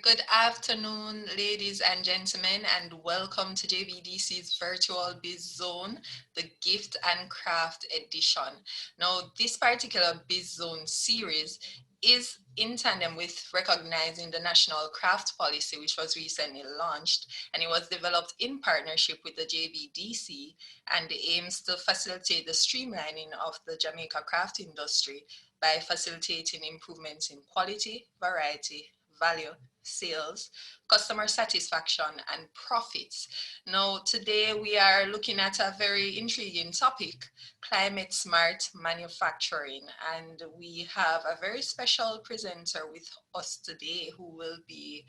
Good afternoon, ladies and gentlemen, and welcome to JBDC's Virtual Biz Zone, the Gift and Craft Edition. Now, this particular Biz Zone series is in tandem with recognizing the National Craft Policy, which was recently launched, and it was developed in partnership with the JBDC, and aims to facilitate the streamlining of the Jamaica craft industry by facilitating improvements in quality, variety, value, sales, customer satisfaction, and profits. Now, today we are looking at a very intriguing topic, climate smart manufacturing. And we have a very special presenter with us today who will be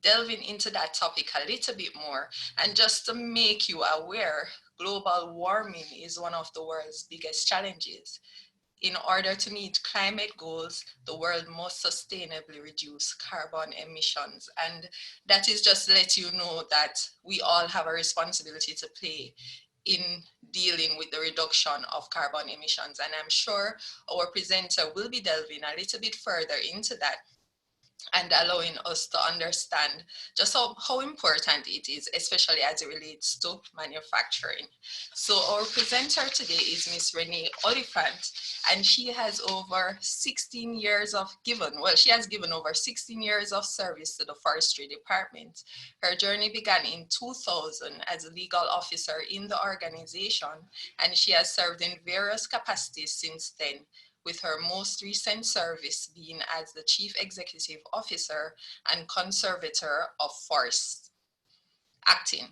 delving into that topic a little bit more. And just to make you aware, global warming is one of the world's biggest challenges. In order to meet climate goals, the world must sustainably reduce carbon emissions. And that is just to let you know that we all have a responsibility to play in dealing with the reduction of carbon emissions. And I'm sure our presenter will be delving a little bit further into that and allowing us to understand just how important it is, especially as it relates to manufacturing. So our presenter today is Miss Renee Oliphant, and she has over 16 years of she has given over 16 years of service to the Forestry Department. Her journey began in 2000 as a legal officer in the organization, and she has served in various capacities since then, with her most recent service being as the Chief Executive Officer and Conservator of Forest Acting.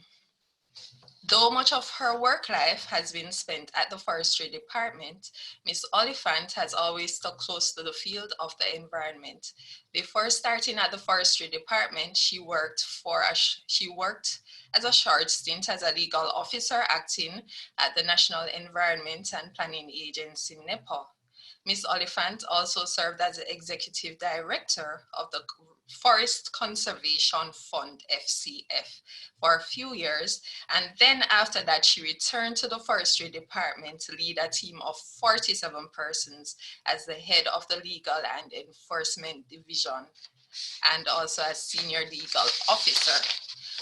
Though much of her work life has been spent at the Forestry Department, Ms. Oliphant has always stuck close to the field of the environment. Before starting at the Forestry Department, she worked as a short stint as a legal officer acting at the National Environment and Planning Agency, NEPA. Ms. Oliphant also served as the Executive Director of the Forest Conservation Fund, FCF, for a few years. And then after that, she returned to the Forestry Department to lead a team of 47 persons as the head of the Legal and Enforcement Division, and also as Senior Legal Officer.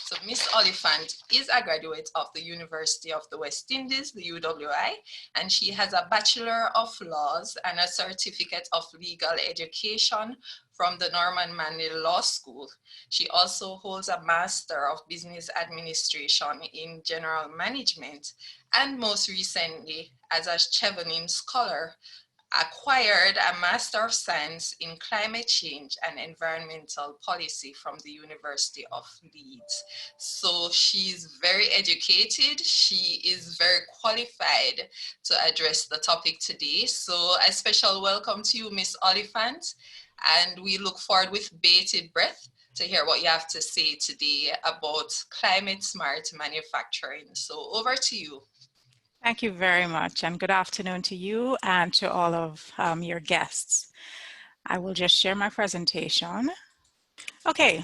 So Ms. Oliphant is a graduate of the University of the West Indies, the UWI, and she has a Bachelor of Laws and a Certificate of Legal Education from the Norman Manley Law School. She also holds a Master of Business Administration in General Management, and most recently, as a Chevening Scholar, acquired a Master of Science in Climate Change and Environmental Policy from the University of Leeds. So she's very educated. She is very qualified to address the topic today. So a special welcome to you, Ms. Oliphant, and we look forward with bated breath to hear what you have to say today about climate smart manufacturing. So over to you. Thank you very much, and good afternoon to you and to all of your guests. I will just share my presentation. Okay,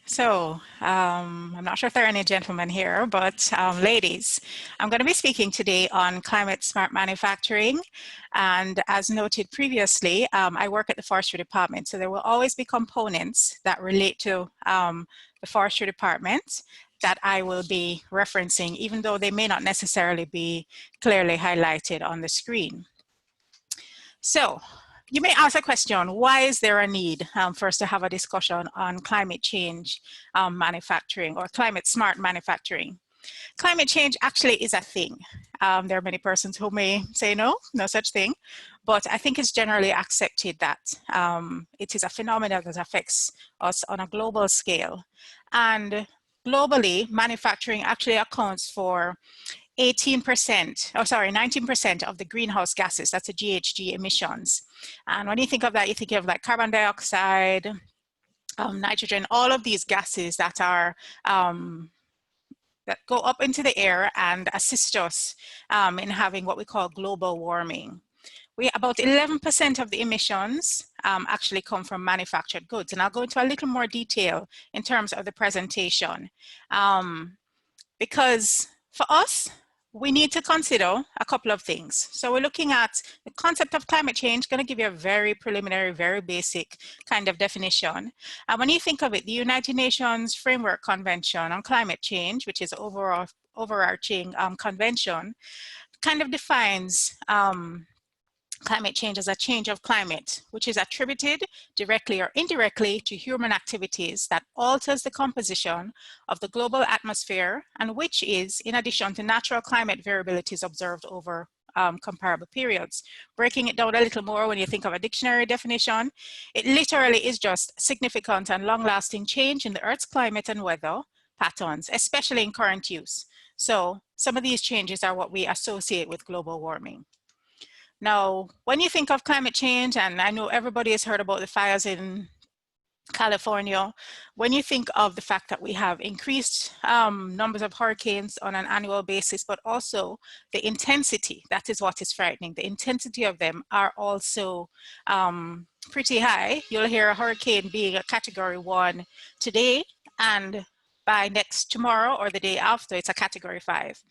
so I'm not sure if there are any gentlemen here, but ladies, I'm going to be speaking today on climate smart manufacturing. And as noted previously, I work at the Forestry Department, so there will always be components that relate to the Forestry Department that I will be referencing, even though they may not necessarily be clearly highlighted on the screen. So you may ask a question, why is there a need for us to have a discussion on climate change manufacturing or climate smart manufacturing? Climate change actually is a thing. There are many persons who may say no such thing, but I think it's generally accepted that it is a phenomenon that affects us on a global scale. And globally, manufacturing actually accounts for 19% of the greenhouse gases, that's the GHG emissions. And when you think of that, you think of like carbon dioxide, nitrogen, all of these gases that are that go up into the air and assist us in having what we call global warming. About 11% of the emissions actually come from manufactured goods. And I'll go into a little more detail in terms of the presentation. Because for us, we need to consider a couple of things. So we're looking at the concept of climate change, going to give you a very preliminary, very basic kind of definition. And when you think of it, the United Nations Framework Convention on Climate Change, which is overarching convention, kind of defines climate change as a change of climate, which is attributed directly or indirectly to human activities that alters the composition of the global atmosphere, and which is in addition to natural climate variabilities observed over comparable periods. Breaking it down a little more, when you think of a dictionary definition, it literally is just significant and long-lasting change in the Earth's climate and weather patterns, especially in current use. So some of these changes are what we associate with global warming. Now, when you think of climate change, and I know everybody has heard about the fires in California, when you think of the fact that we have increased numbers of hurricanes on an annual basis, but also the intensity, that is what is frightening. The intensity of them are also pretty high. You'll hear a hurricane being a Category 1 today, and by tomorrow or the day after, it's a Category 5.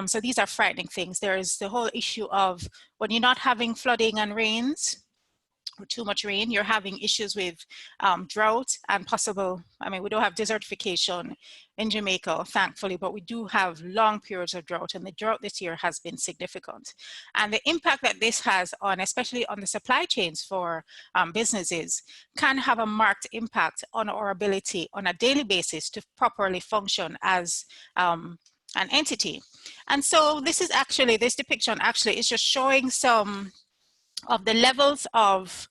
So these are frightening things. There is the whole issue of when you're not having flooding and rains, or too much rain, you're having issues with drought and possible, I mean, we don't have desertification in Jamaica, thankfully, but we do have long periods of drought, and the drought this year has been significant. And the impact that this has on, especially on the supply chains for businesses, can have a marked impact on our ability on a daily basis to properly function as an entity. And so this depiction actually is just showing some of the levels of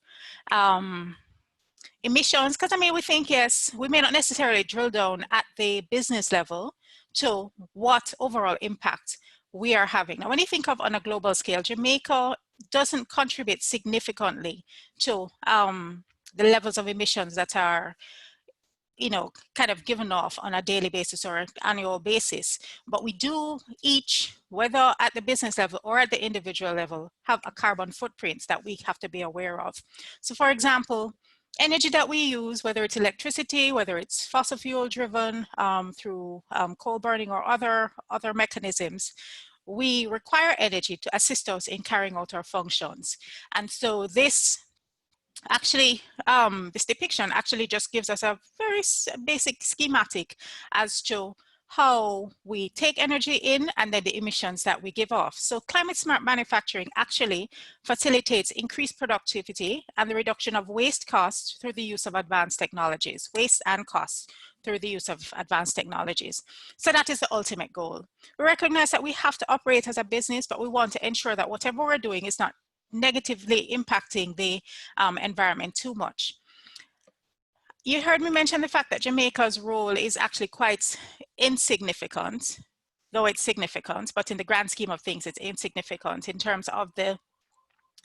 emissions, because I mean, we think, yes, we may not necessarily drill down at the business level to what overall impact we are having. Now, when you think of on a global scale, Jamaica doesn't contribute significantly to the levels of emissions that are kind of given off on a daily basis or an annual basis. But we do each, whether at the business level or at the individual level, have a carbon footprint that we have to be aware of. So for example, energy that we use, whether it's electricity, whether it's fossil fuel driven through coal burning or other mechanisms, we require energy to assist us in carrying out our functions. And so this depiction actually just gives us a very basic schematic as to how we take energy in and then the emissions that we give off. So climate smart manufacturing actually facilitates increased productivity and the reduction of waste costs through the use of advanced technologies, waste and costs through the use of advanced technologies. So that is the ultimate goal. We recognize that we have to operate as a business, but we want to ensure that whatever we're doing is not negatively impacting the environment too much. You heard me mention the fact that Jamaica's role is actually quite insignificant, though it's significant, but in the grand scheme of things, it's insignificant in terms of the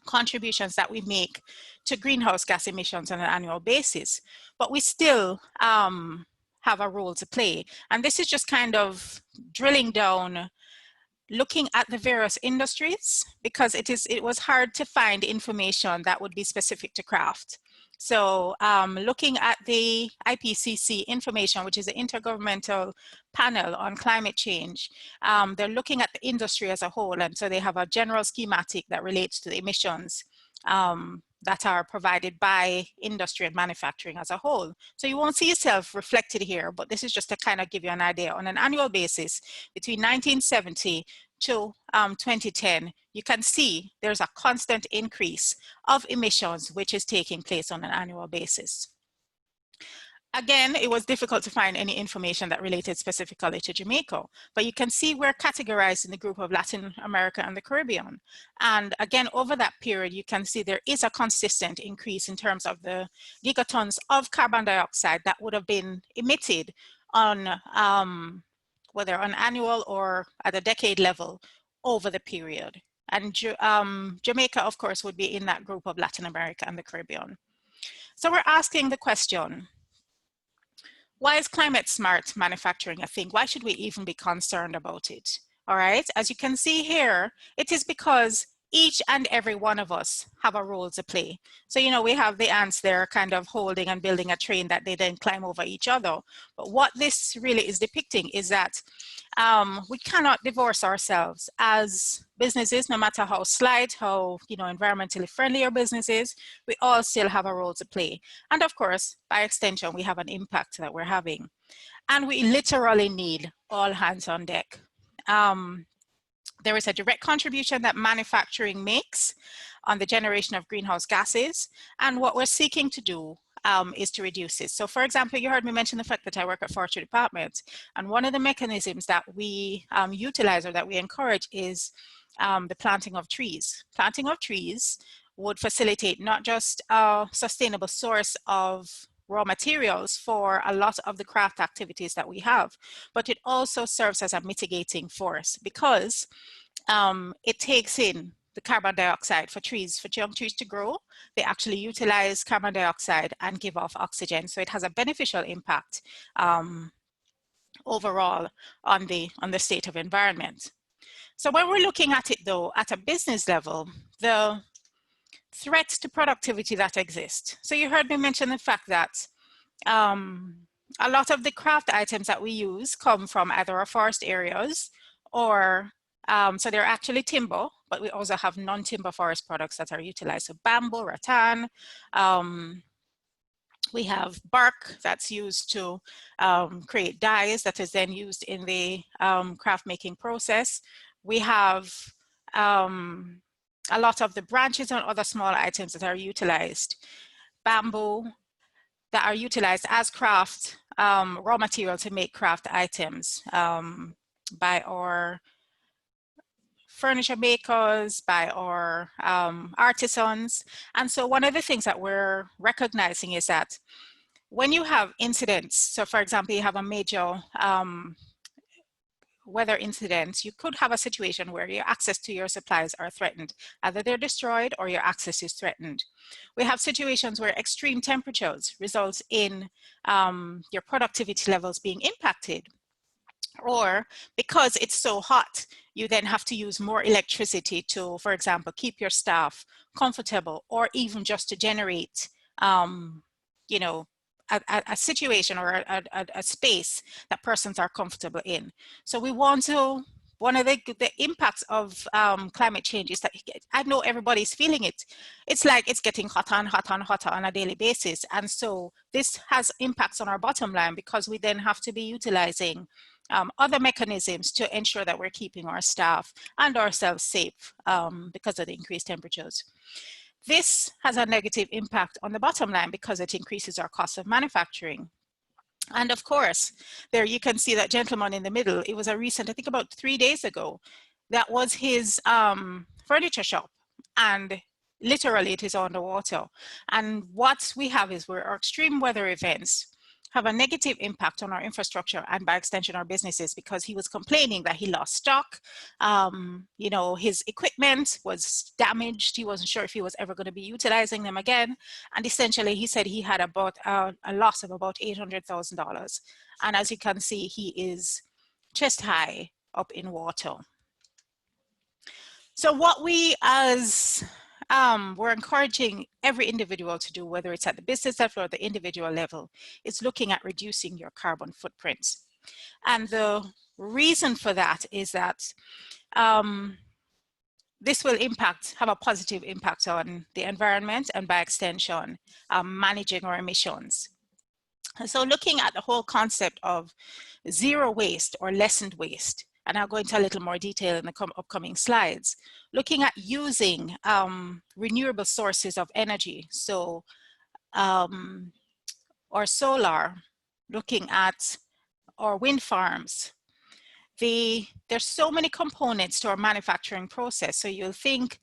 contributions that we make to greenhouse gas emissions on an annual basis. But we still have a role to play. And this is just kind of drilling down, looking at the various industries, because it was hard to find information that would be specific to craft. So looking at the IPCC information, which is the Intergovernmental Panel on Climate Change, they're looking at the industry as a whole. And so they have a general schematic that relates to the emissions that are provided by industry and manufacturing as a whole. So you won't see yourself reflected here, but this is just to kind of give you an idea. On an annual basis, between 1970 to 2010, you can see there's a constant increase of emissions which is taking place on an annual basis. Again, it was difficult to find any information that related specifically to Jamaica, but you can see we're categorized in the group of Latin America and the Caribbean. And again, over that period, you can see there is a consistent increase in terms of the gigatons of carbon dioxide that would have been emitted on whether on annual or at a decade level over the period. And Jamaica, of course, would be in that group of Latin America and the Caribbean. So we're asking the question, why is climate smart manufacturing a thing? Why should we even be concerned about it? All right, as you can see here, it is because each and every one of us have a role to play. So, you know, we have the ants there kind of holding and building a train that they then climb over each other. But what this really is depicting is that we cannot divorce ourselves as businesses, no matter how slight, how, you know, environmentally friendly our business is, we all still have a role to play. And of course, by extension, we have an impact that we're having. And we literally need all hands on deck. There is a direct contribution that manufacturing makes on the generation of greenhouse gases. And what we're seeking to do is to reduce it. So for example, you heard me mention the fact that I work at Forestry Department. And one of the mechanisms that we utilize or that we encourage is the planting of trees. Planting of trees would facilitate not just a sustainable source of raw materials for a lot of the craft activities that we have, but it also serves as a mitigating force because it takes in the carbon dioxide for trees, for young trees to grow. They actually utilize carbon dioxide and give off oxygen. So it has a beneficial impact overall on the state of environment. So when we're looking at it though, at a business level, the threats to productivity that exist. So you heard me mention the fact that a lot of the craft items that we use come from either our forest areas or so they're actually timber, but we also have non-timber forest products that are utilized. So bamboo, rattan, we have bark that's used to create dyes that is then used in the craft making process. We have a lot of the branches and other small items that are utilized. Bamboo that are utilized as craft raw material to make craft items by our furniture makers, by our artisans. And so one of the things that we're recognizing is that when you have incidents, so for example, you have a major weather incidents, you could have a situation where your access to your supplies are threatened. Either they're destroyed or your access is threatened. We have situations where extreme temperatures results in your productivity levels being impacted. Or because it's so hot, you then have to use more electricity to, for example, keep your staff comfortable or even just to generate, you know, a situation or a space that persons are comfortable in. So we want to, one of the impacts of climate change is that I know everybody's feeling it. It's like it's getting hotter and hotter and hotter on a daily basis. And so this has impacts on our bottom line because we then have to be utilizing other mechanisms to ensure that we're keeping our staff and ourselves safe because of the increased temperatures. This has a negative impact on the bottom line because it increases our cost of manufacturing. And of course, there you can see that gentleman in the middle. It was a recent, I think about 3 days ago, that was his furniture shop. And literally it is underwater. And what we have is where our extreme weather events have a negative impact on our infrastructure and by extension our businesses because he was complaining that he lost stock. You know, his equipment was damaged. He wasn't sure if he was ever going to be utilizing them again. And essentially he said he had about a loss of about $800,000. And as you can see, he is chest high up in water. So what we as we're encouraging every individual to do, whether it's at the business level or the individual level, is looking at reducing your carbon footprint. And the reason for that is that this will have a positive impact on the environment and by extension, managing our emissions. So looking at the whole concept of zero waste or lessened waste, and I'll go into a little more detail in the upcoming slides, looking at using renewable sources of energy, so or solar, looking at our wind farms. There's so many components to our manufacturing process. So you'll think,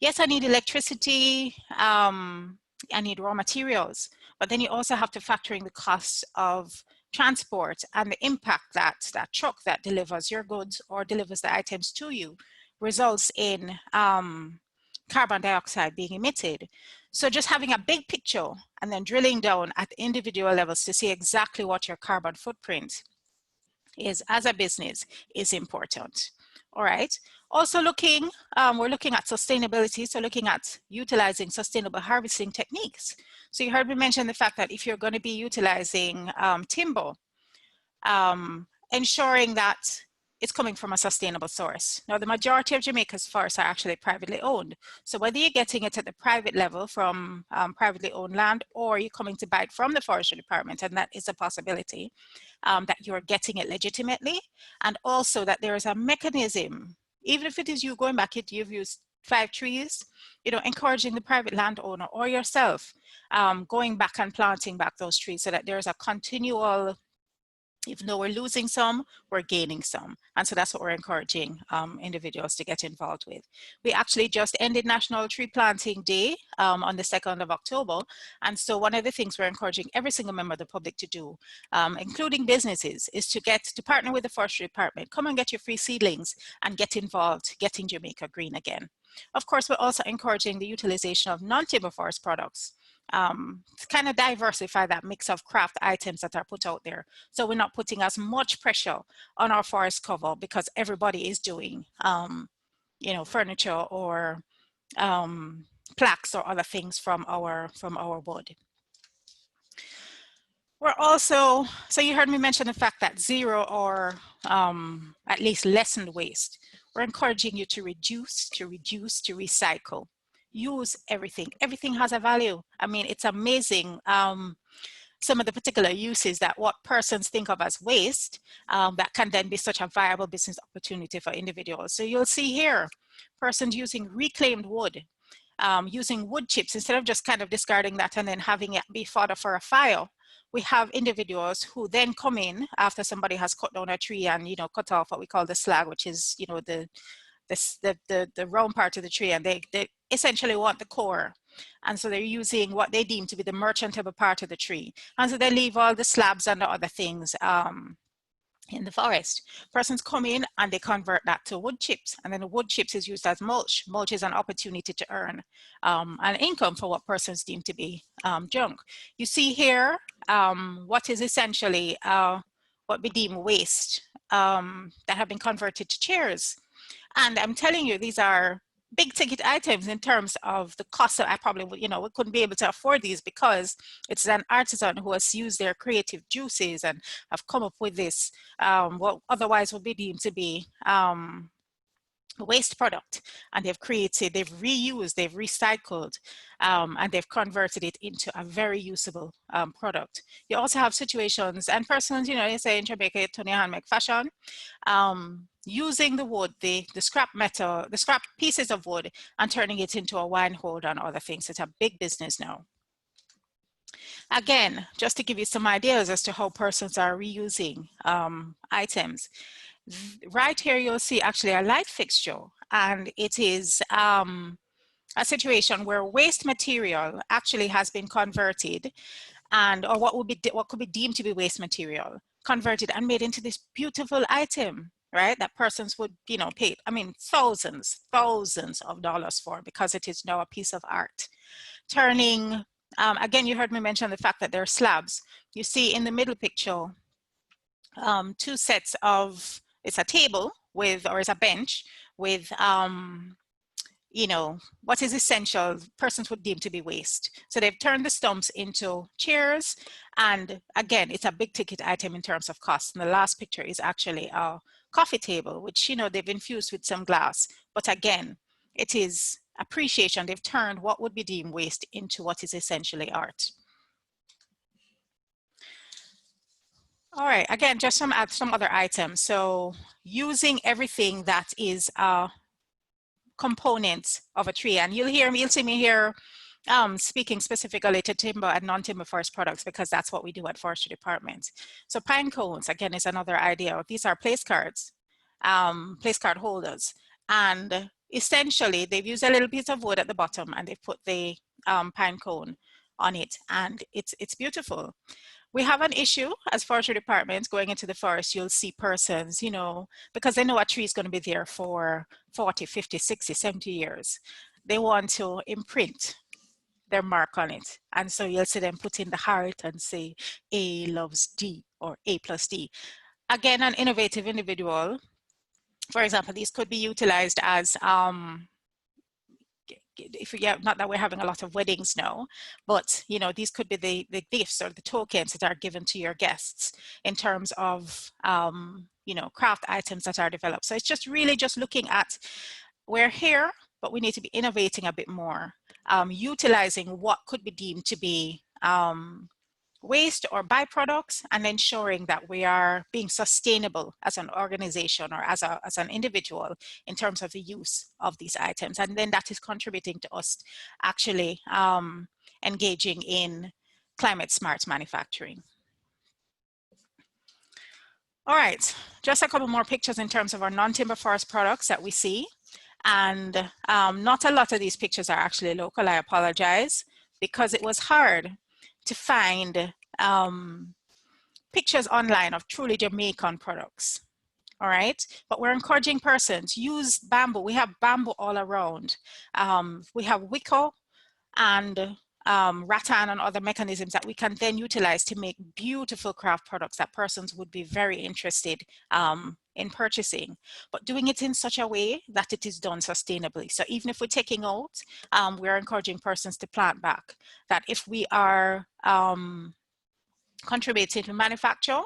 yes, I need electricity, I need raw materials, but then you also have to factor in the costs of transport and the impact that that truck that delivers your goods or delivers the items to you results in carbon dioxide being emitted. So just having a big picture and then drilling down at individual levels to see exactly what your carbon footprint is as a business is important. All right. Also we're looking at sustainability, so looking at utilizing sustainable harvesting techniques. So you heard me mention the fact that if you're going to be utilizing timber, ensuring that it's coming from a sustainable source. Now, the majority of Jamaica's forests are actually privately owned. So whether you're getting it at the private level from privately owned land, or you're coming to buy it from the Forestry Department, and that is a possibility, that you're getting it legitimately, and also that there is a mechanism, even if it is you going back, you've used 5 trees, you know, encouraging the private landowner or yourself going back and planting back those trees so that there's a continual, even though we're losing some, we're gaining some. And so that's what we're encouraging individuals to get involved with. We actually just ended National Tree Planting Day on the 2nd of October. And so one of the things we're encouraging every single member of the public to do, including businesses, is to partner with the Forestry Department. Come and get your free seedlings and get involved, getting Jamaica green again. Of course, we're also encouraging the utilization of non-timber forest products. To kind of diversify that mix of craft items that are put out there. So we're not putting as much pressure on our forest cover because everybody is doing, you know, furniture or plaques or other things from our wood. We're also, so you heard me mention the fact that zero or at least lessened waste. We're encouraging you to reduce, to recycle. Use everything. Everything has a value. I mean, it's amazing some of the particular uses that what persons think of as waste that can then be such a viable business opportunity for individuals. So you'll see here, persons using reclaimed wood, using wood chips instead of just kind of discarding that and then having it be fodder for a fire. We have individuals who then come in after somebody has cut down a tree and, you know, cut off what we call the slag, which is, you know, the round part of the tree, and they essentially want the core. And so they're using what they deem to be the merchantable part of the tree. And so they leave all the slabs and the other things in the forest. Persons come in and they convert that to wood chips, and then the wood chips is used as mulch. Mulch is an opportunity to earn an income for what persons deem to be junk. You see here what is essentially what we deem waste that have been converted to chairs. And I'm telling you, these are big ticket items in terms of the cost. I probably would, you know, we couldn't be able to afford these because it's an artisan who has used their creative juices and have come up with this, what otherwise would be deemed to be waste product, and they've created, they've reused, they've recycled, and they've converted it into a very usable product. You also have situations and persons, you know, they say in Jamaica, Tony hand make fashion, using the wood, the scrap metal, the scrap pieces of wood, and turning it into a wine holder and other things. It's a big business now. Again, just to give you some ideas as to how persons are reusing items. Right here, you'll see actually a light fixture, and it is a situation where waste material actually has been converted, and or what could be deemed to be waste material, converted and made into this beautiful item, right? That persons would, you know, pay, I mean, thousands of dollars for, because it is now a piece of art. Turning, again, you heard me mention the fact that there are slabs. You see in the middle picture, 2 sets of, it's a table with, or it's a bench with, you know, what is essential persons would deem to be waste. So they've turned the stumps into chairs. And again, it's a big ticket item in terms of cost. And the last picture is actually a coffee table, which, you know, they've infused with some glass. But again, it is appreciation. They've turned what would be deemed waste into what is essentially art. All right, again, just some other items. So using everything that is components of a tree, and you'll see me here speaking specifically to timber and non-timber forest products, because that's what we do at Forestry Department. So pine cones, again, is another idea. These are place cards, place card holders, and essentially they've used a little piece of wood at the bottom and they've put the pine cone on it, and it's beautiful. We have an issue as forestry departments going into the forest. You'll see persons, you know, because they know a tree is going to be there for 40, 50, 60, 70 years. They want to imprint their mark on it. And so you'll see them put in the heart and say A loves D or A plus D. Again, an innovative individual For example, these could be utilized as if we get, not that we're having a lot of weddings now, but you know, these could be the gifts or the tokens that are given to your guests in terms of you know, craft items that are developed. So it's just really just looking at, we're here, but we need to be innovating a bit more, utilizing what could be deemed to be waste or byproducts, and ensuring that we are being sustainable as an organization or as an individual in terms of the use of these items. And then that is contributing to us actually engaging in climate smart manufacturing. All right, just a couple more pictures in terms of our non-timber forest products that we see. And not a lot of these pictures are actually local. I apologize, because it was hard to find pictures online of truly Jamaican products. All right, but we're encouraging persons, use bamboo. We have bamboo all around. We have wicco and rattan and other mechanisms that we can then utilize to make beautiful craft products that persons would be very interested in purchasing, but doing it in such a way that it is done sustainably. So even if we're taking out, we're encouraging persons to plant back, that if we are contributing to manufacture,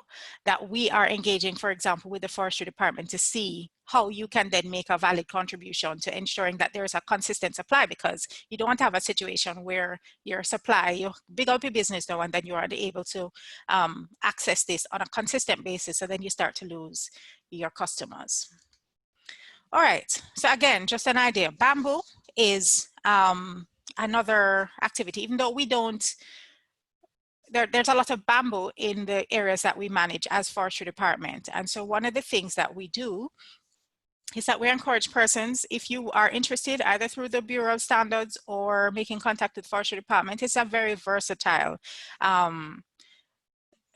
that we are engaging, for example, with the Forestry Department to see how you can then make a valid contribution to ensuring that there is a consistent supply, because you don't want to have a situation where your supply, you big up your business now and then you are able to access this on a consistent basis, so then you start to lose your customers. All right, so again, just an idea, bamboo is another activity, even though we don't, there's a lot of bamboo in the areas that we manage as Forestry Department. And so one of the things that we do is that we encourage persons, if you are interested either through the Bureau of Standards or making contact with Forestry Department, it's a very versatile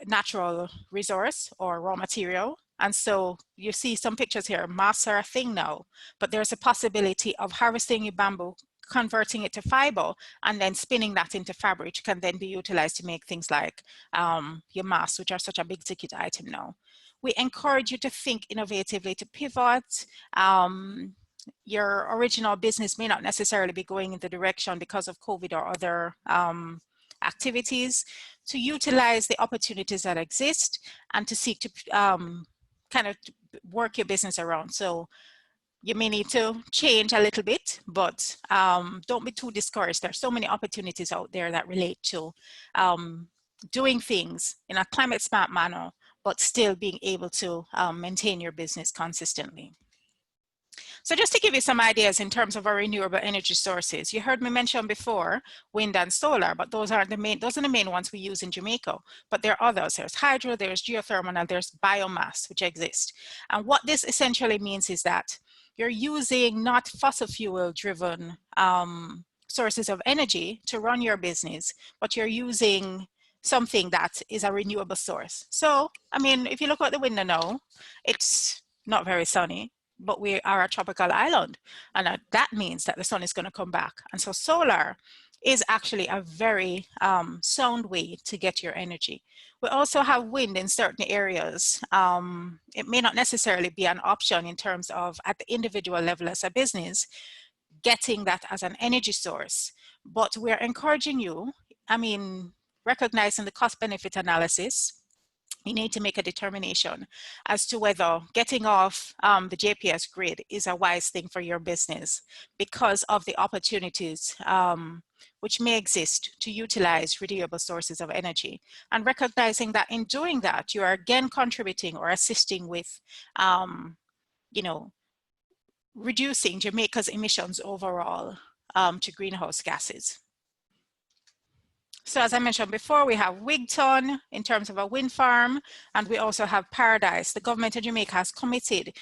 natural resource or raw material. And so you see some pictures here, masts are a thing now, but there's a possibility of harvesting your bamboo, converting it to fiber, and then spinning that into fabric, which can then be utilized to make things like your masts, which are such a big ticket item now. We encourage you to think innovatively, to pivot. Your original business may not necessarily be going in the direction because of COVID or other activities, to utilize the opportunities that exist and to seek to kind of work your business around. So you may need to change a little bit, but don't be too discouraged. There's so many opportunities out there that relate to doing things in a climate smart manner, but still being able to maintain your business consistently. So just to give you some ideas in terms of our renewable energy sources, you heard me mention before wind and solar, but those are the main ones we use in Jamaica. But there are others. There's hydro, there's geothermal, and there's biomass, which exist. And what this essentially means is that you're using not fossil fuel driven sources of energy to run your business, but you're using something that is a renewable source. So, I mean, if you look out the window now, it's not very sunny, but we are a tropical island, and that means that the sun is going to come back. And so solar is actually a very sound way to get your energy. We also have wind in certain areas. It may not necessarily be an option in terms of at the individual level as a business, getting that as an energy source, but we're encouraging you, I mean, recognizing the cost benefit analysis, you need to make a determination as to whether getting off the JPS grid is a wise thing for your business because of the opportunities which may exist to utilize renewable sources of energy, and recognizing that in doing that, you are again contributing or assisting with, you know, reducing Jamaica's emissions overall to greenhouse gases. So as I mentioned before, we have Wigton in terms of a wind farm, and we also have Paradise. The government of Jamaica has committed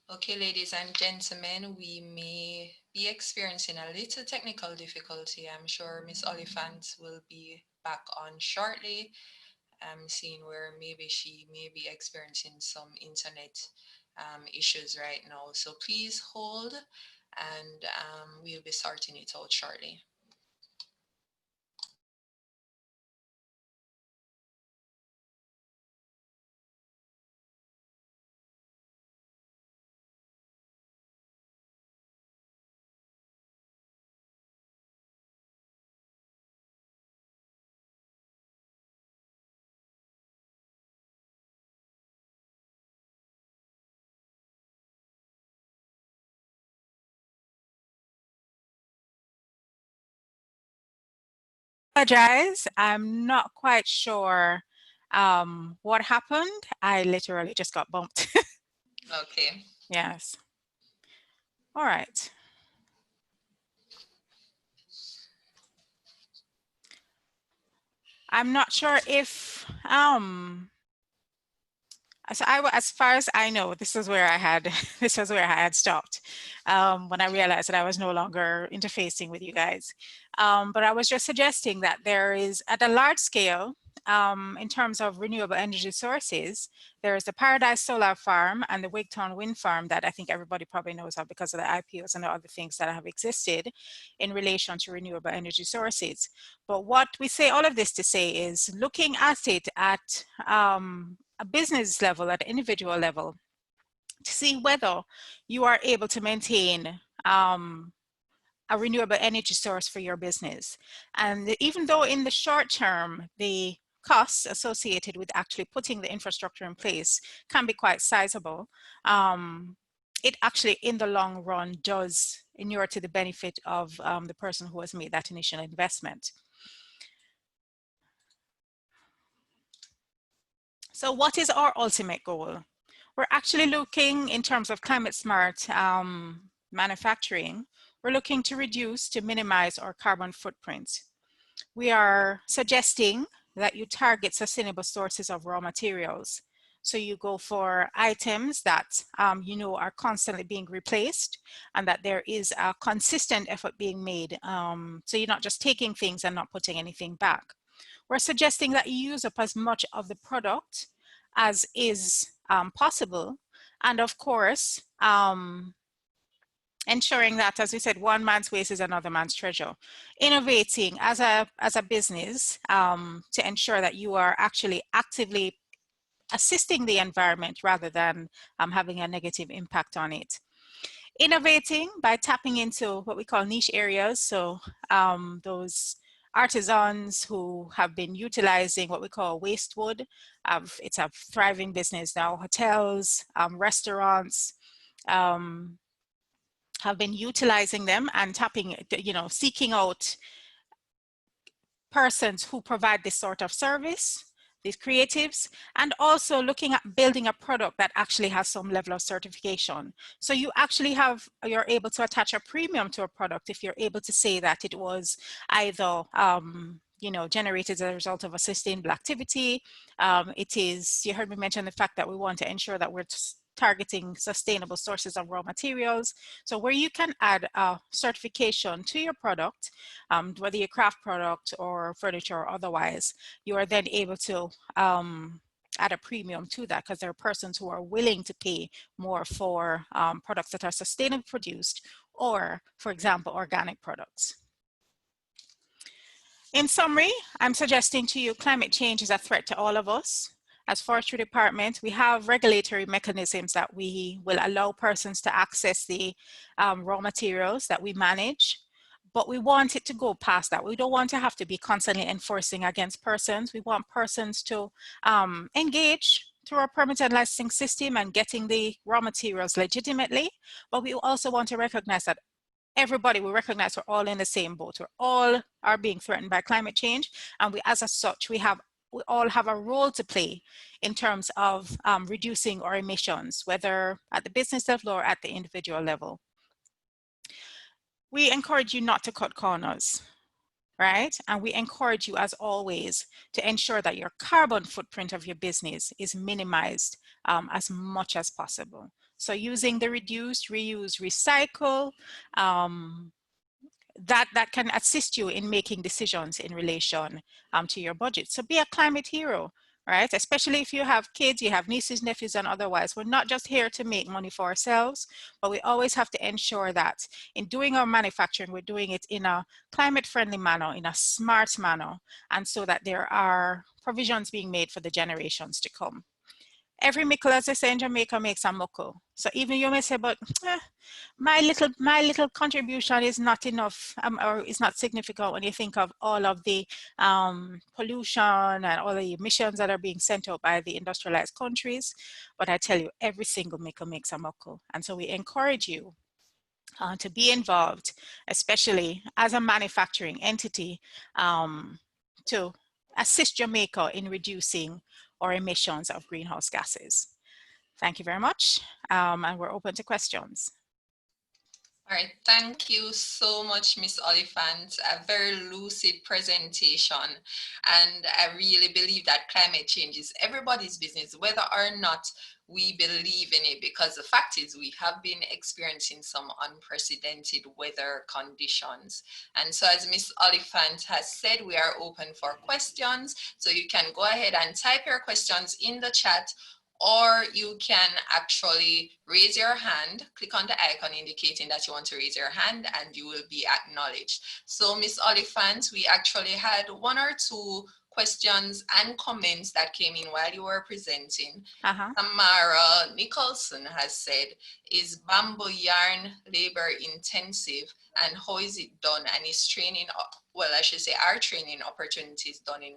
Okay, ladies and gentlemen, we may be experiencing a little technical difficulty. I'm sure Miss Oliphant will be back on shortly. I'm seeing where maybe she may be experiencing some internet issues right now. So please hold, and we'll be sorting it out shortly. Apologize. I'm not quite sure what happened. I literally just got bumped. Okay. Yes. All right. I'm not sure if as far as I know, this is where I had this was where I had stopped when I realized that I was no longer interfacing with you guys. But I was just suggesting that there is, at a large scale, in terms of renewable energy sources, there is the Paradise Solar Farm and the Wigtown Wind Farm that I think everybody probably knows of because of the IPOs and the other things that have existed in relation to renewable energy sources. But what we say all of this to say is looking at it at a business level, at individual level, to see whether you are able to maintain a renewable energy source for your business. And even though in the short term, the costs associated with actually putting the infrastructure in place can be quite sizable, it actually in the long run does inure to the benefit of the person who has made that initial investment. So what is our ultimate goal? We're actually looking in terms of climate smart manufacturing, we're looking to reduce, to minimize our carbon footprint. We are suggesting that you target sustainable sources of raw materials. So you go for items that you know are constantly being replaced and that there is a consistent effort being made. So you're not just taking things and not putting anything back. We're suggesting that you use up as much of the product as is possible. And of course, ensuring that, as we said, one man's waste is another man's treasure. Innovating as a business to ensure that you are actually actively assisting the environment rather than having a negative impact on it. Innovating by tapping into what we call niche areas. So those artisans who have been utilizing what we call waste wood. It's a thriving business now. Hotels, restaurants, have been utilizing them and tapping, seeking out persons who provide this sort of service, these creatives, and also looking at building a product that actually has some level of certification. So you actually you're able to attach a premium to a product if you're able to say that it was either generated as a result of a sustainable activity. You heard me mention the fact that we want to ensure that we're targeting sustainable sources of raw materials. So where you can add a certification to your product, whether your craft product or furniture or otherwise, you are then able to add a premium to that because there are persons who are willing to pay more for products that are sustainably produced or, for example, organic products. In summary, I'm suggesting to you climate change is a threat to all of us. As Forestry Department, we have regulatory mechanisms that we will allow persons to access the raw materials that we manage, but we want it to go past that. We don't want to have to be constantly enforcing against persons. We want persons to engage through our permit and licensing system and getting the raw materials legitimately, but we also want to recognize that everybody will recognize we're all in the same boat. We all are being threatened by climate change, and we, as such, we all have a role to play in terms of reducing our emissions, whether at the business level or at the individual level. We encourage you not to cut corners, right? And we encourage you, as always, to ensure that your carbon footprint of your business is minimized as much as possible. So using the reduce, reuse, recycle, that can assist you in making decisions in relation to your budget. So be a climate hero. right? Especially if you have kids, you have nieces, nephews, and otherwise. We're not just here to make money for ourselves, but we always have to ensure that in doing our manufacturing, we're doing it in a climate-friendly manner, in a smart manner, and so that there are provisions being made for the generations to come. Every mickle, as they say in Jamaica, makes a muckle. So even you may say, but my little contribution is not enough, or is not significant when you think of all of the pollution and all the emissions that are being sent out by the industrialized countries. But I tell you, every single mickle makes a muckle. And so we encourage you to be involved, especially as a manufacturing entity, to assist Jamaica in reducing our emissions of greenhouse gases. Thank you very much, and we're open to questions. All right, thank you so much, Miss Oliphant. A very lucid presentation. And I really believe that climate change is everybody's business, whether or not we believe in it, because the fact is we have been experiencing some unprecedented weather conditions. And so as Miss Oliphant has said, we are open for questions. So you can go ahead and type your questions in the chat, or you can actually raise your hand, click on the icon indicating that you want to raise your hand, and you will be acknowledged. So Miss Oliphant, we actually had one or two questions and comments that came in while you were presenting. Tamara Nicholson has said, is bamboo yarn labor intensive, and how is it done? And is training, well, I should say, are training opportunities done in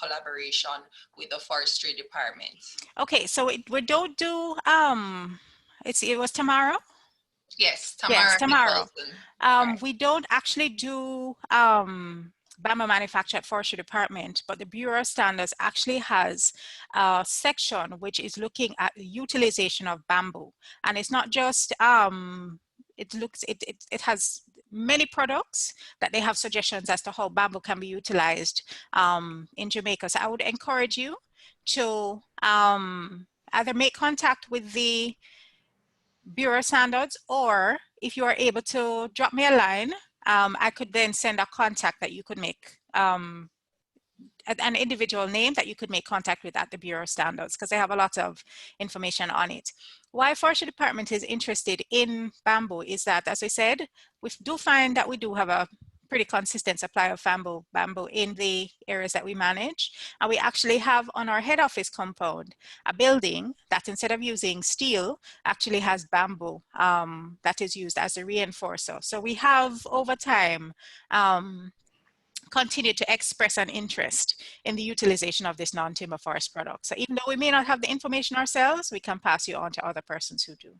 collaboration with the Forestry Department? Okay, so we don't do, it was Tamara? Yes, Tamara. Yes, Tamara. Right. We don't actually do bamboo manufacture at Forestry Department, but the Bureau of Standards actually has a section which is looking at the utilization of bamboo. And it's not just, it has many products that they have suggestions as to how bamboo can be utilized in Jamaica. So I would encourage you to either make contact with the Bureau of Standards, or if you are able to drop me a line, I could then send a contact that you could make, an individual name that you could make contact with at the Bureau of Standards, because they have a lot of information on it. Why Forestry Department is interested in bamboo is that, as I said, we do find that we do have a pretty consistent supply of bamboo in the areas that we manage. And we actually have on our head office compound a building that, instead of using steel, actually has bamboo that is used as a reinforcer. So we have over time continue to express an interest in the utilization of this non-timber forest product. So even though we may not have the information ourselves, we can pass you on to other persons who do.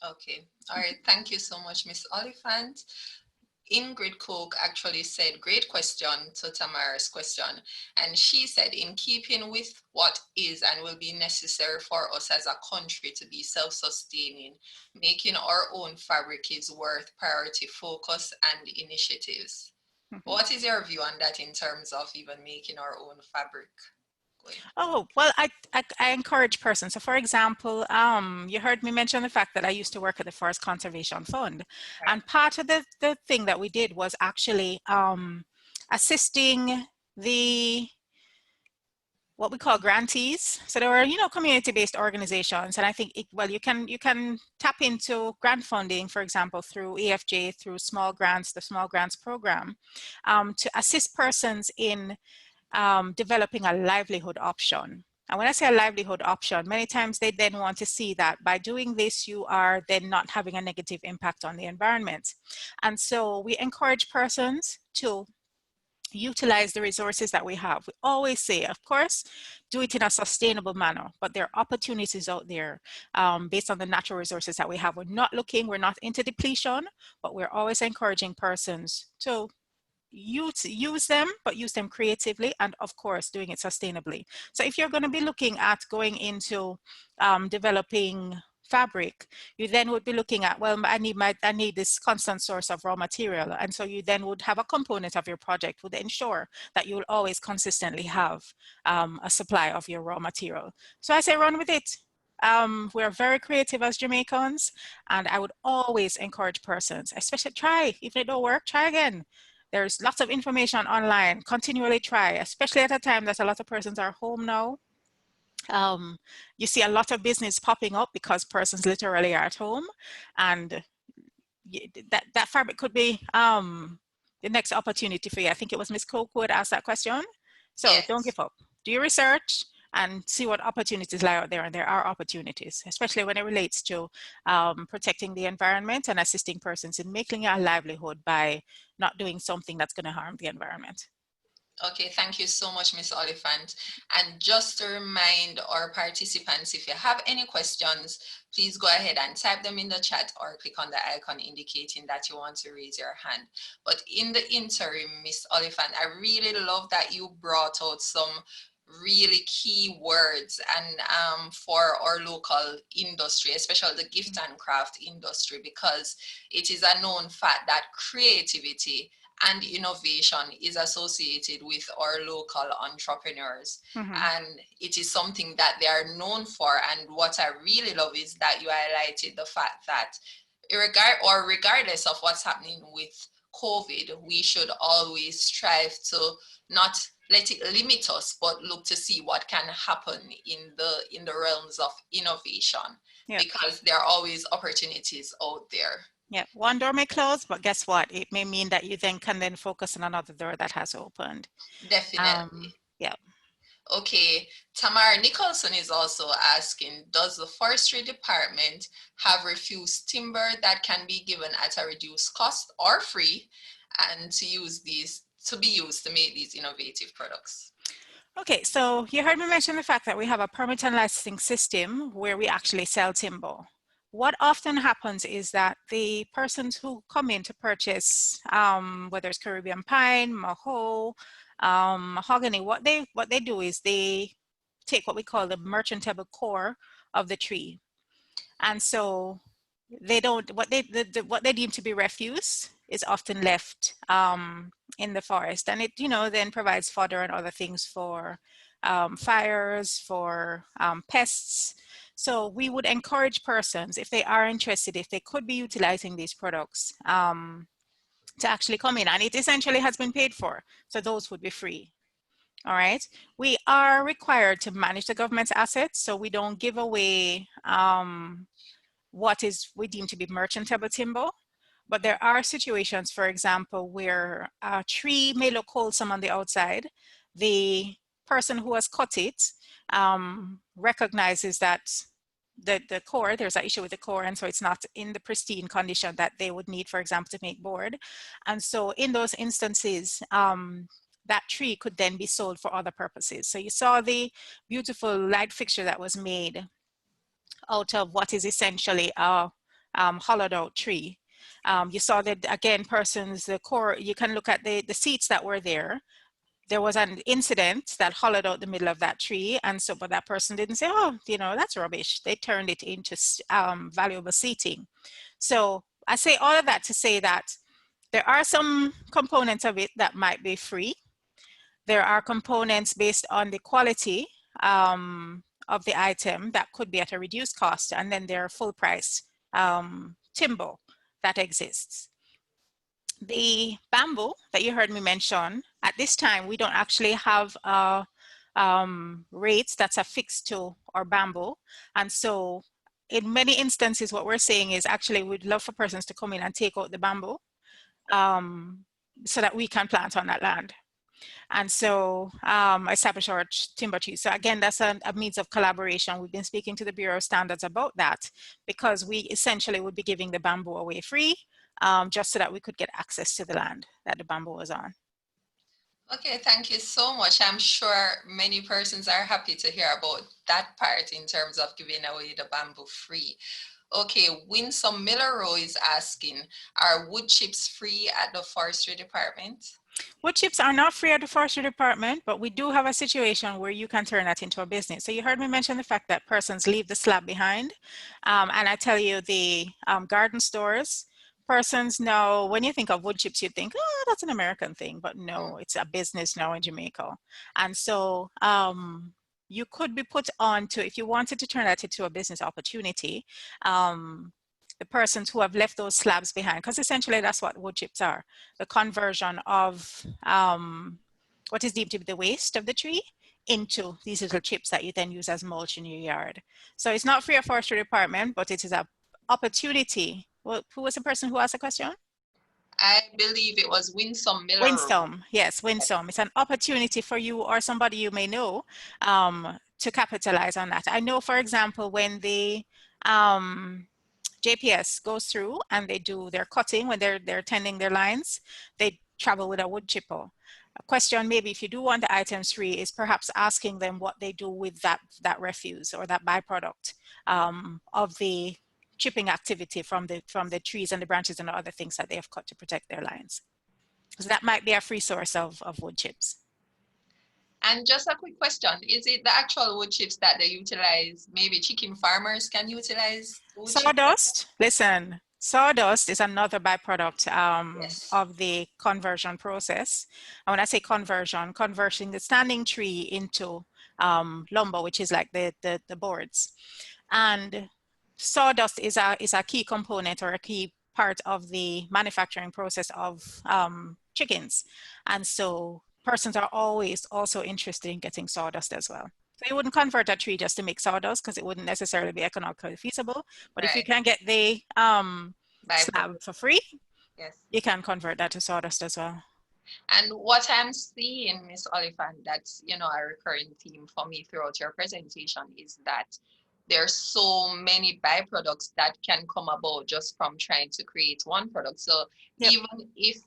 Okay, all right, thank you so much, Ms. Oliphant. Ingrid Cook actually said, great question to Tamara's question. And she said, in keeping with what is and will be necessary for us as a country to be self-sustaining, making our own fabric is worth priority focus and initiatives. What is your view on that in terms of even making our own fabric? Oh, well, I encourage persons. So for example, you heard me mention the fact that I used to work at the Forest Conservation Fund. Right. And part of the thing that we did was actually assisting the what we call grantees. So there were, community-based organizations, and I think you can tap into grant funding, for example, through EFJ, through small grants, the small grants program, to assist persons in developing a livelihood option. And when I say a livelihood option, many times they then want to see that by doing this, you are then not having a negative impact on the environment. And so we encourage persons to utilize the resources that we have. We always say, of course, do it in a sustainable manner, but there are opportunities out there based on the natural resources that we have. We're not into depletion, but we're always encouraging persons to use them, but use them creatively, and of course doing it sustainably. So if you're going to be looking at going into developing fabric, you then would be looking at, well, I need this constant source of raw material, and so you then would have a component of your project would ensure that you will always consistently have a supply of your raw material. So I say run with it. We're very creative as Jamaicans, and I would always encourage persons, especially try, if it don't work, try again. There's lots of information online. Continually try, especially at a time that a lot of persons are home now. You see a lot of business popping up because persons literally are at home, and that fabric could be the next opportunity for you. I think it was Miss Coke who had asked that question. So don't Yes. give up. Do your research and see what opportunities lie out there. And there are opportunities, especially when it relates to protecting the environment and assisting persons in making a livelihood by not doing something that's going to harm the environment. Okay, thank you so much, Miss Oliphant. And just to remind our participants, if you have any questions, please go ahead and type them in the chat or click on the icon indicating that you want to raise your hand. But in the interim, Miss Oliphant, I really love that you brought out some really key words and for our local industry, especially the gift and craft industry, because it is a known fact that creativity and innovation is associated with our local entrepreneurs. And it is something that they are known for. And what I really love is that you highlighted the fact that regardless of what's happening with COVID, we should always strive to not let it limit us, but look to see what can happen in the realms of innovation, because there are always opportunities out there. Yeah, one door may close, but guess what? It may mean that you then can focus on another door that has opened. Definitely. Yeah. Okay, Tamara Nicholson is also asking, does the Forestry Department have refused timber that can be given at a reduced cost or free, and to be used to make these innovative products? Okay, so you heard me mention the fact that we have a permit and licensing system where we actually sell timber. What often happens is that the persons who come in to purchase, whether it's Caribbean pine, mahogany, what they do is they take what we call the merchantable core of the tree, and so they don't what they deem to be refuse is often left in the forest, and it then provides fodder and other things for fires, for pests. So we would encourage persons, if they are interested, if they could be utilizing these products, to actually come in, and it essentially has been paid for, so those would be free. All right, we are required to manage the government's assets, so we don't give away what is we deem to be merchantable timber. But there are situations, for example, where a tree may look wholesome on the outside. The person who has cut it recognizes that the core, there's an issue with the core, and so it's not in the pristine condition that they would need, for example, to make board. And so in those instances, that tree could then be sold for other purposes. So you saw the beautiful light fixture that was made out of what is essentially a hollowed out tree. You saw that, again, the core, you can look at the seats that were there. There was an incident that hollowed out the middle of that tree, and so, but that person didn't say, oh, that's rubbish. They turned it into valuable seating. So I say all of that to say that there are some components of it that might be free. There are components based on the quality of the item that could be at a reduced cost, and then there are full price timber that exists. The bamboo that you heard me mention, at this time we don't actually have rates that's affixed to our bamboo, and so in many instances what we're saying is actually we'd love for persons to come in and take out the bamboo so that we can plant on that land. And so establish our timber trees. So again, that's a means of collaboration. We've been speaking to the Bureau of Standards about that, because we essentially would be giving the bamboo away free, just so that we could get access to the land that the bamboo was on. Okay, thank you so much. I'm sure many persons are happy to hear about that part in terms of giving away the bamboo free. Okay, Winsome Miller is asking, are wood chips free at the Forestry Department? Wood chips are not free at the Forestry Department, but we do have a situation where you can turn that into a business. So you heard me mention the fact that persons leave the slab behind. And I tell you, the garden stores, persons know, when you think of wood chips, you think, oh, that's an American thing, but no, it's a business now in Jamaica. And so you could be put on to, if you wanted to turn that into a business opportunity, the the persons who have left those slabs behind, because essentially that's what wood chips are, the conversion of what is deemed to be the waste of the tree into these little chips that you then use as mulch in your yard. So it's not for your forestry department, but it is an opportunity. Well, who was the person who asked the question? I believe it was Winsome Miller. Winsome, yes, Winsome. It's an opportunity for you or somebody you may know to capitalize on that. I know, for example, when the JPS goes through and they do their cutting, when they're tending their lines, they travel with a wood chipper. A question maybe if you do want the items free is perhaps asking them what they do with that refuse or that byproduct of the chipping activity from the trees and the branches and the other things that they have cut to protect their lines. So that might be a free source of wood chips. And just a quick question, is it the actual wood chips that they utilize? Maybe chicken farmers can utilize wood chips? Sawdust, listen, sawdust is another byproduct Yes. of the conversion process. And when I say conversion, converting the standing tree into lumber, which is like the boards. And sawdust is a key component or a key part of the manufacturing process of chickens. And so persons are always also interested in getting sawdust as well. So you wouldn't convert a tree just to make sawdust because it wouldn't necessarily be economically feasible. But if you can get the slab for free, yes, you can convert that to sawdust as well. And what I'm seeing, Miss Oliphant, that's, you know, a recurring theme for me throughout your presentation is that there's so many byproducts that can come about just from trying to create one product. So Yep. even if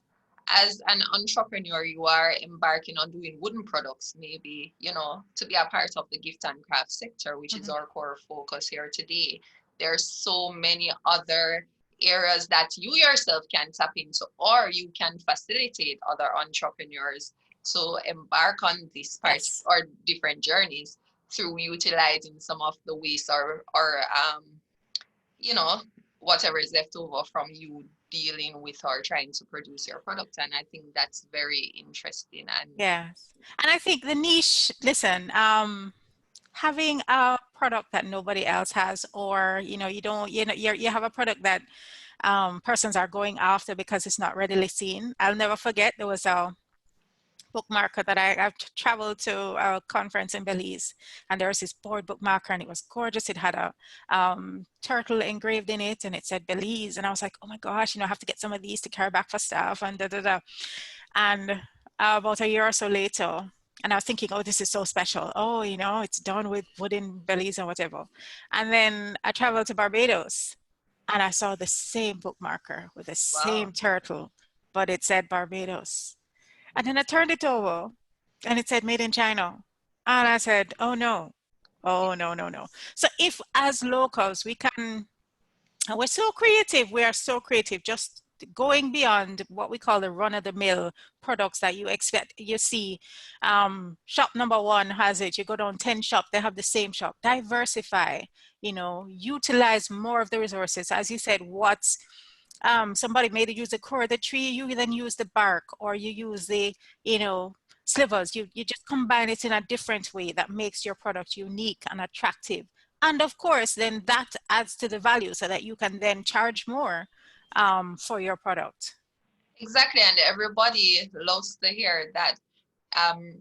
as an entrepreneur you are embarking on doing wooden products, maybe, you know, to be a part of the gift and craft sector, which is our core focus here today, there's so many other areas that you yourself can tap into, or you can facilitate other entrepreneurs to embark on this part or different journeys through utilizing some of the waste or you know, whatever is left over from you dealing with or trying to produce your product. And I think that's very interesting. And yes, and I think the niche, listen, having a product that nobody else has, or you know, you have a product that persons are going after because it's not readily seen. I'll never forget, there was a bookmarker that I traveled to a conference in Belize, and there was this board bookmarker, and it was gorgeous. It had a turtle engraved in it, and it said Belize, and I was like, oh my gosh, you know, I have to get some of these to carry back for staff, and da da da. And about a year or so later, and I was thinking, oh, this is so special. Oh, you know, it's done with wooden Belize or whatever. And then I traveled to Barbados, and I saw the same bookmarker with the same turtle, but it said Barbados. And then I turned it over and it said made in China. And I said, oh no, oh no, no, no. So if as locals we can, and we're so creative, we are so creative, just going beyond what we call the run-of-the-mill products that you expect. You see shop number one has it, you go down 10 shop, they have the same shop. Diversify, you know, utilize more of the resources. As you said, what's somebody made use the core of the tree, you then use the bark, or you use the, you know, slivers. You just combine it in a different way that makes your product unique and attractive. And of course, then that adds to the value so that you can then charge more for your product. exactly, and everybody loves to hear that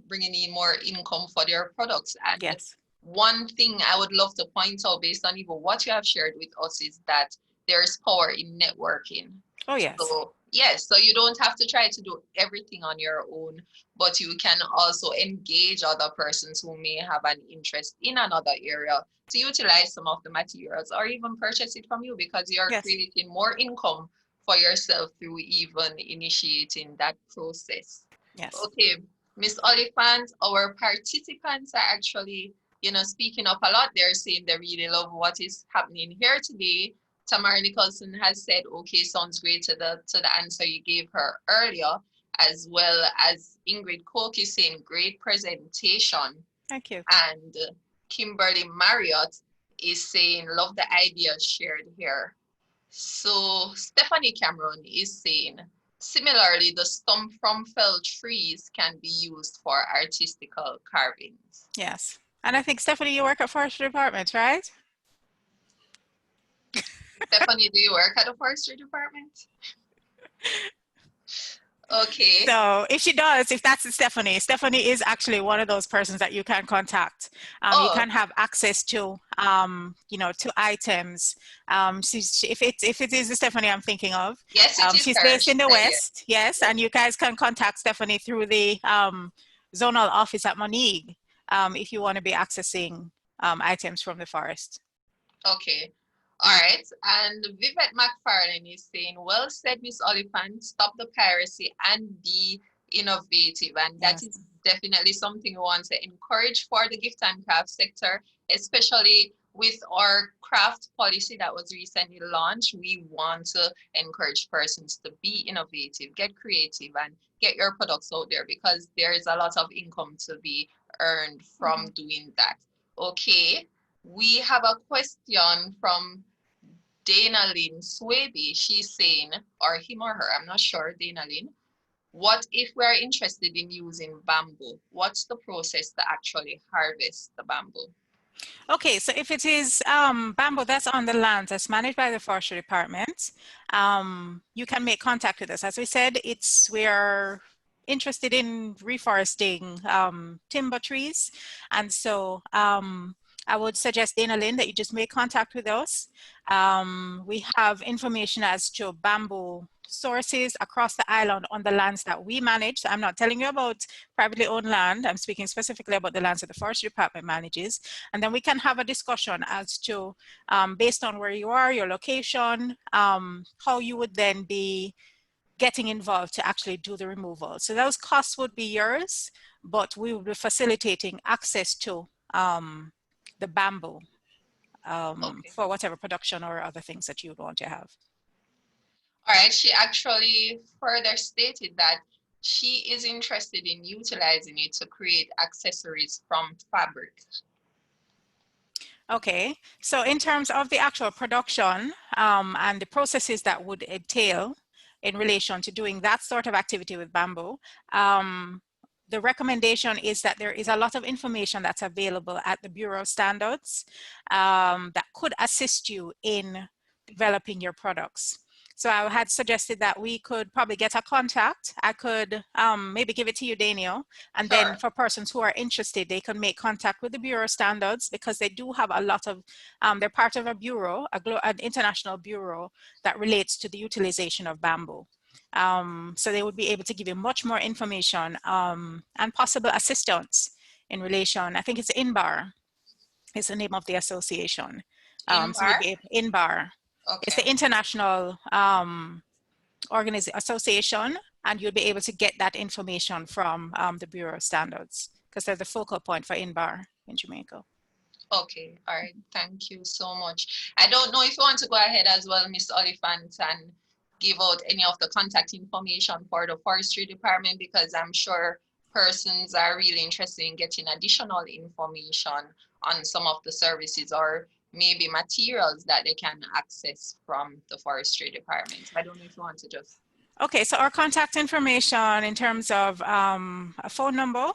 bringing in more income for their products. And yes, one thing I would love to point out based on even what you have shared with us is that there's power in networking. oh yes, So yes, so you don't have to try to do everything on your own, but you can also engage other persons who may have an interest in another area to utilize some of the materials or even purchase it from you, because you're yes, creating more income for yourself through even initiating that process. yes. Okay, Miss Oliphant, our participants are actually, you know, speaking up a lot. They're saying they really love what is happening here today. Tamara Nicholson has said, okay, sounds great to the answer you gave her earlier, as well as Ingrid Koch is saying, great presentation. Thank you. And Kimberly Marriott is saying, love the ideas shared here. So Stephanie Cameron is saying, similarly, the stump from felled trees can be used for artistical carvings. Yes. And I think, Stephanie, you work at Forestry Department, right? Stephanie, do you work at the Forestry Department? Okay. So if she does, if that's Stephanie, Stephanie is actually one of those persons that you can contact. You Oh, can have access to, you know, to items. If it is the Stephanie I'm thinking of, yes, it is she's her. based She in the said yes. West, yes, Yes. and you guys can contact Stephanie through the zonal office at Monique if you want to be accessing items from the forest. Okay. All right. And Vivette McFarlane is saying, well said, Miss Oliphant, stop the piracy and be innovative. And that Yes. is definitely something we want to encourage for the gift and craft sector, especially with our craft policy that was recently launched. We want to encourage persons to be innovative, get creative, and get your products out there because there is a lot of income to be earned from doing that. Okay. We have a question from Dana Lynn Swaby. She's saying, or him or her, I'm not sure, Dana Lynn. What if we're interested in using bamboo? What's the process to actually harvest the bamboo? Okay, so if it is bamboo that's on the land that's managed by the Forestry Department, you can make contact with us. As we said, we are interested in reforesting timber trees. And so I would suggest, Dana Lynn, that you just make contact with us. We have information as to bamboo sources across the island on the lands that we manage. So I'm not telling you about privately owned land. I'm speaking specifically about the lands that the Forestry Department manages. And then we can have a discussion as to, based on where you are, your location, how you would then be getting involved to actually do the removal. So those costs would be yours, but we will be facilitating access to the bamboo Okay. for whatever production or other things that you would want to have. All right. She actually further stated that she is interested in utilizing it to create accessories from fabric. Okay, so in terms of the actual production and the processes that would entail in relation to doing that sort of activity with bamboo, the recommendation is that there is a lot of information that's available at the Bureau of Standards that could assist you in developing your products. So I had suggested that we could probably get a contact. I could maybe give it to you, Daniel, and Sure. then for persons who are interested, they can make contact with the Bureau of Standards because they do have a lot of, they're part of a bureau, an international bureau that relates to the utilization of bamboo. So they would be able to give you much more information and possible assistance in relation. I think it's INBAR is the name of the association. So you'd Inbar? be INBAR. It's the Okay. international association, and you'll be able to get that information from the Bureau of Standards because they're the focal point for INBAR in Jamaica. Okay, all right. Thank you so much. I don't know if you want to go ahead as well, Miss Oliphant, and give out any of the contact information for the Forestry Department because I'm sure persons are really interested in getting additional information on some of the services or maybe materials that they can access from the Forestry Department. I don't know if you want to just. Okay, so our contact information in terms of a phone number,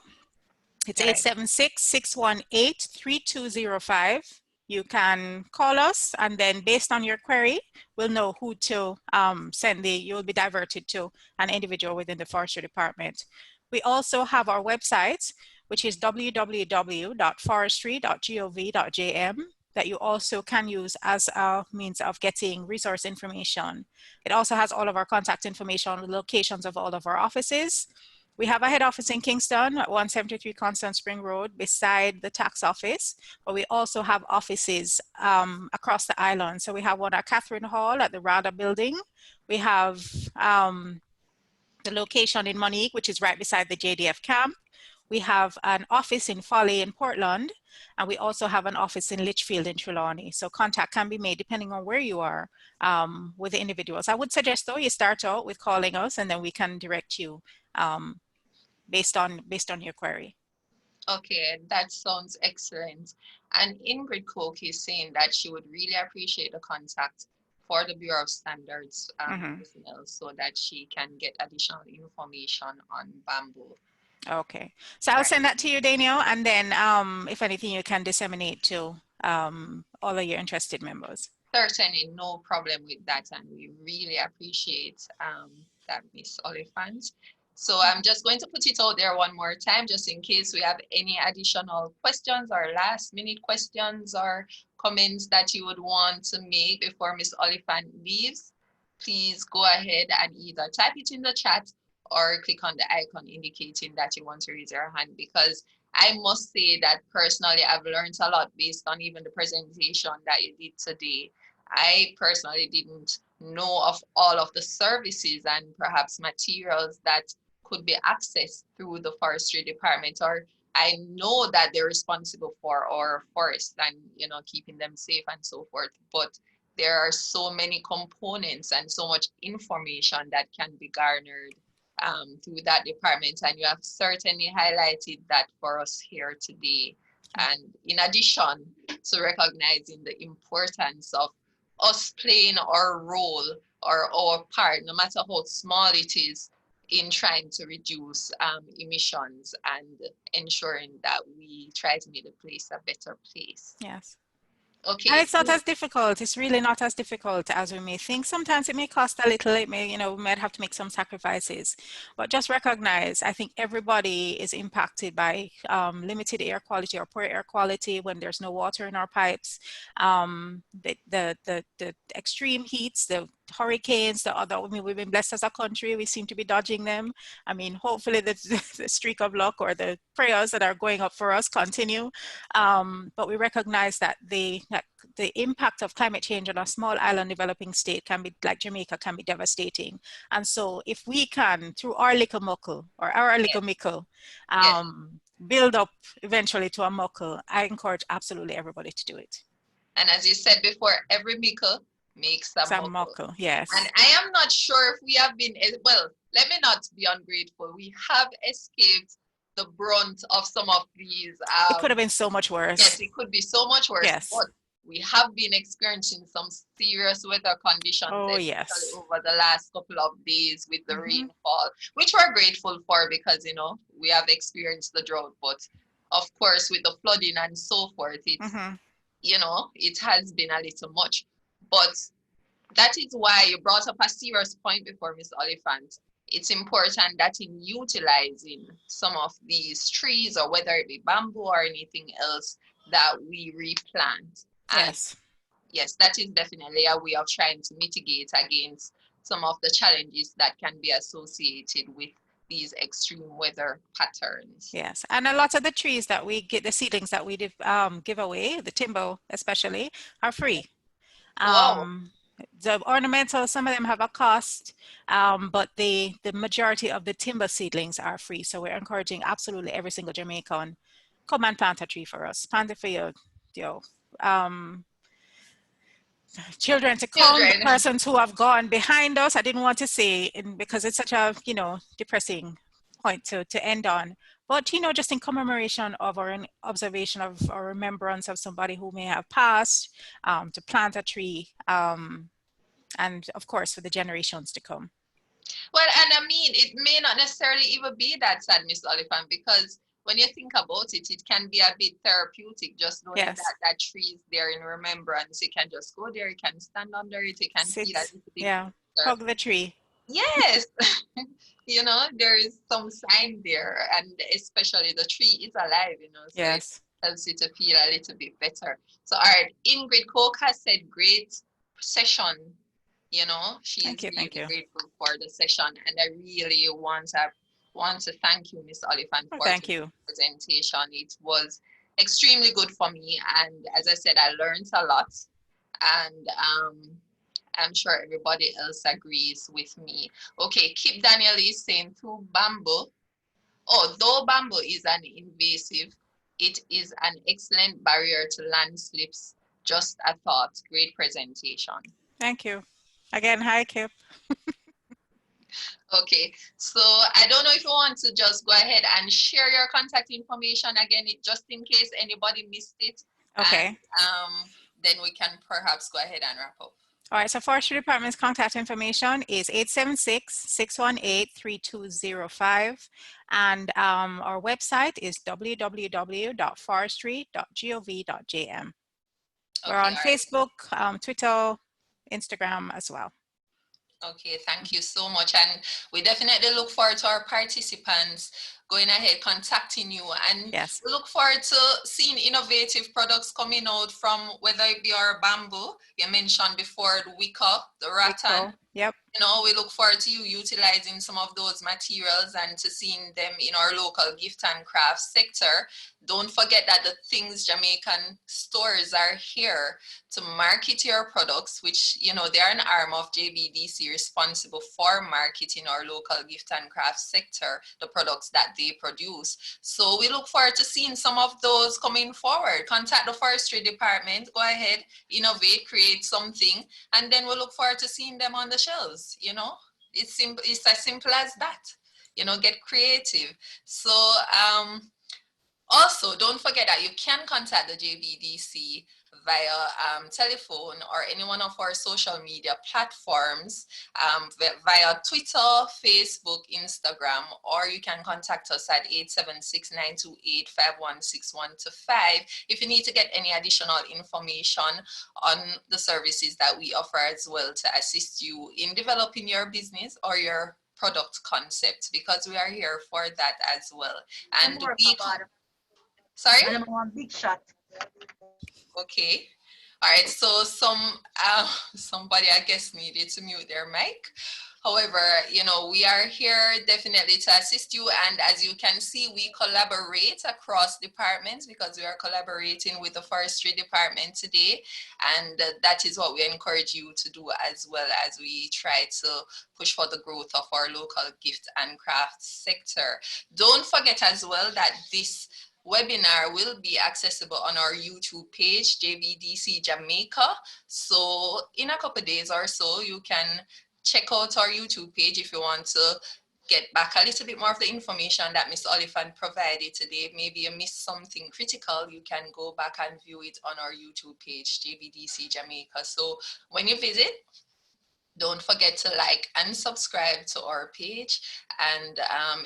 it's Right. 876-618-3205. You can call us, and then based on your query, we'll know who to you'll be diverted to an individual within the Forestry Department. We also have our website, which is www.forestry.gov.jm, that you also can use as a means of getting resource information. It also has all of our contact information, the locations of all of our offices. We have a head office in Kingston at 173 Constant Spring Road beside the tax office, but we also have offices across the island. So we have one at Catherine Hall at the RADA building. We have the location in Monique, which is right beside the JDF camp. We have an office in Foley in Portland, and we also have an office in Litchfield in Trelawney. So contact can be made depending on where you are with the individuals. I would suggest though you start out with calling us, and then we can direct you based on your query. Okay, that sounds excellent. And Ingrid Coke is saying that she would really appreciate the contact for the Bureau of Standards personnel so that she can get additional information on bamboo. Okay, so I'll send that to you, Daniel, and then if anything, you can disseminate to all of your interested members. Certainly, no problem with that, and we really appreciate that, Miss Oliphant. So I'm just going to put it out there one more time, just in case we have any additional questions or last minute questions or comments that you would want to make before Miss Oliphant leaves. Please go ahead and either type it in the chat or click on the icon indicating that you want to raise your hand, because I must say that personally, I've learned a lot based on even the presentation that you did today. I personally didn't know of all of the services and perhaps materials that could be accessed through the Forestry Department, or I know that they're responsible for our forests and, you know, keeping them safe and so forth, but there are so many components and so much information that can be garnered through that department, and you have certainly highlighted that for us here today. And in addition to recognizing the importance of us playing our role or our part, no matter how small it is, in trying to reduce emissions and ensuring that we try to make the place a better place. Yes. And Okay. it's not as difficult. It's really not as difficult as we may think. Sometimes it may cost a little. It may, you know, we might have to make some sacrifices. But just recognize, I think everybody is impacted by limited air quality or poor air quality when there's no water in our pipes. The extreme heats, the hurricanes, the other, I mean, we've been blessed as a country. We seem to be dodging them. I mean, hopefully the streak of luck or the prayers that are going up for us continue. But we recognize that the impact of climate change on a small island developing state can be, like Jamaica, can be devastating. And so if we can, through our little muckle or our little mickle, build up eventually to a muckle, I encourage absolutely everybody to do it. And as you said before, every mickle makes a muckle. Yes. And I am not sure if we have been, well, let me not be ungrateful. We have escaped the brunt of some of these. It could have been so much worse. Yes, it could be so much worse. Yes. But we have been experiencing some serious weather conditions, especially over the last couple of days with the rainfall, which we're grateful for because, you know, we have experienced the drought. But of course, with the flooding and so forth, it's, you know, it has been a little much. But that is why you brought up a serious point before, Ms. Oliphant. It's important that in utilizing some of these trees, or whether it be bamboo or anything else, that we replant. Yes. And yes, that is definitely a way of trying to mitigate against some of the challenges that can be associated with these extreme weather patterns. Yes, and a lot of the trees that we get, the seedlings that we give away, the timber especially, are free. The ornamental, some of them have a cost, but the majority of the timber seedlings are free. So we're encouraging absolutely every single Jamaican, come and plant a tree for us. Plant it for your children to come, the persons who have gone behind us. I didn't want to say because it's such a, you know, depressing point to end on. But, you know, just in commemoration of our observation of our remembrance of somebody who may have passed, to plant a tree, and of course for the generations to come. Well, and I mean, it may not necessarily even be that sad, Miss Oliphant, because when you think about it, it can be a bit therapeutic just knowing that tree is there in remembrance. You can just go there, you can stand under it, you can feel a little bit. Hug the tree. Yes. You know, there is some sign there, and especially the tree is alive, you know, so it helps you to feel a little bit better. So, all right, Ingrid Coke has said, great session. You know, she's really grateful for the session, and I really want to thank you, Miss Oliphant, for the presentation. It was extremely good for me, and as I said, I learned a lot, and I'm sure everybody else agrees with me. Okay, Kip Daniel is saying through bamboo. Oh, though bamboo is an invasive, it is an excellent barrier to landslips. Just a thought. Great presentation. Thank you. Again, hi, Kip. Okay, so I don't know if you want to just go ahead and share your contact information again, just in case anybody missed it. Okay. And, then we can perhaps go ahead and wrap up. All right, so Forestry Department's contact information is 876-618-3205, and our website is www.forestry.gov.jm. We're Okay, on all right. Facebook, Twitter, Instagram as well. Okay, thank you so much. And we definitely look forward to our participants going ahead, contacting you. And Yes. we look forward to seeing innovative products coming out from whether it be our bamboo, you mentioned before, the wicker, the rattan. Rico. Yep. You know, we look forward to you utilizing some of those materials and to seeing them in our local gift and craft sector. Don't forget that the Things Jamaican stores are here to market your products, which, you know, they're an arm of JBDC responsible for marketing our local gift and craft sector, the products that they produce. So we look forward to seeing some of those coming forward. Contact the Forestry Department, go ahead, innovate, create something, and then we'll look forward to seeing them on the shelves. You know, it's simple, it's as simple as that. You know, get creative. So also, don't forget that you can contact the JBDC via telephone or any one of our social media platforms, via Twitter, Facebook, Instagram, or you can contact us at 876-928-5161-5 if you need to get any additional information on the services that we offer as well to assist you in developing your business or your product concept, because we are here for that as well. And we sorry? And I'm on big shot. Okay. All right. So somebody I guess needed to mute their mic. However, you know, we are here definitely to assist you. And as you can see, we collaborate across departments because we are collaborating with the Forestry Department today. And that is what we encourage you to do as well, as we try to push for the growth of our local gift and craft sector. Don't forget as well that this webinar will be accessible on our YouTube page, JBDC Jamaica. So in a couple of days or so, you can check out our YouTube page if you want to get back a little bit more of the information that Ms. Oliphant provided today. Maybe you missed something critical, you can go back and view it on our YouTube page, JBDC Jamaica. So when you visit, don't forget to like and subscribe to our page, and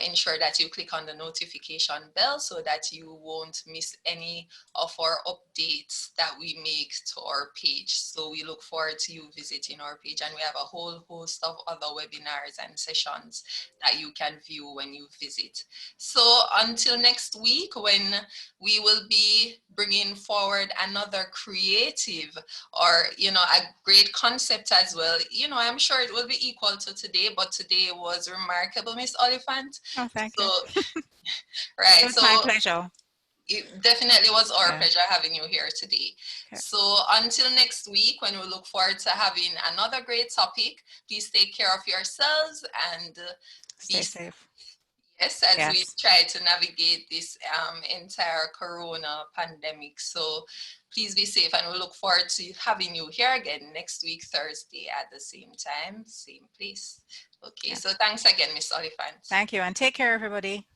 ensure that you click on the notification bell so that you won't miss any of our updates that we make to our page. So we look forward to you visiting our page, and we have a whole host of other webinars and sessions that you can view when you visit. So until next week, when we will be bringing forward another creative or, you know, a great concept as well. You know, I'm sure it will be equal to today, but today was remarkable, Miss Oliphant. Oh, thank you. So, right. It was So my pleasure. it definitely was our Yeah. pleasure having you here today. Okay. So until next week, when we look forward to having another great topic, please take care of yourselves and Stay safe. yes, as we Yes. try to navigate this entire corona pandemic. So please be safe, and we look forward to having you here again next week, Thursday at the same time, same place. Okay, Yeah. so thanks again, Miss Oliphant. Thank you, and take care, everybody.